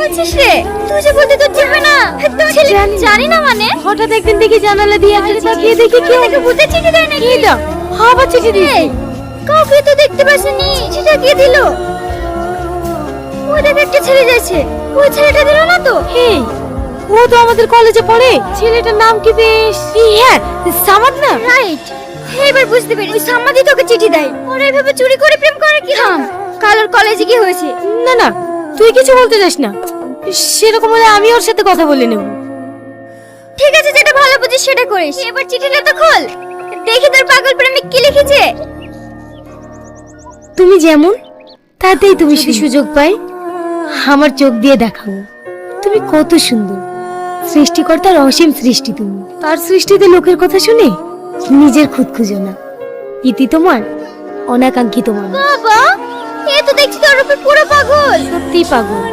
বলছিস রে? তুই যে বলতে তোর চিনবে না, তোর ছেলে জানি না মানে? হঠাৎ একদিন দেখি জানালা দিয়ে একটা তাকিয়ে দেখি কেউ তাকে বুঝতে চিঠি দেয় নাকি? কি দাও আবার চিঠি দিয়েছে। এই, কাউকে তো দেখতে পাসনি, চিঠিটা কে দিল? ওই দেখ একটা ছেলে যাচ্ছে, ওই ছেলেটা দিল না তো? এই ও তো আমাদের কলেজে পড়ে, ছেলেটার নাম কি বেশ হ্যাঁ সামাদ না? রাইট, এবার বুঝতে পেরেছি। ওই সাম্মাদি তোকে চিঠি দেয়, ওরা এভাবে চুরি করে প্রেম করে কি? কালোর কলেজে কি হয়েছে? না না তুই কিছু বলতে যাস না, সেরকম হলে আমি ওর সাথে কথা বলে নেব। ঠিক আছে, যেটা ভালো বুঝিস সেটা করিস। এবার চিঠিটা তো খোল, দেখি তোর পাগল প্রেমিক কি লিখেছে। তুমি যেমন তাতেই তুমি যদি সুযোগ পাই আমার চোখ দিয়ে দেখাবো তুমি কত সুন্দর। সৃষ্টিকর্তার অসীম সৃষ্টি, তুমি তার সৃষ্টিতে লোকের কথা শুনে নিজের খুদ খুঁজো না। ইতি তোমার অনাকাঙ্ক্ষিত মানুষ। বাবা, এ তো দেখছি তোর উপর পুরো পাগল। সত্যি পাগল।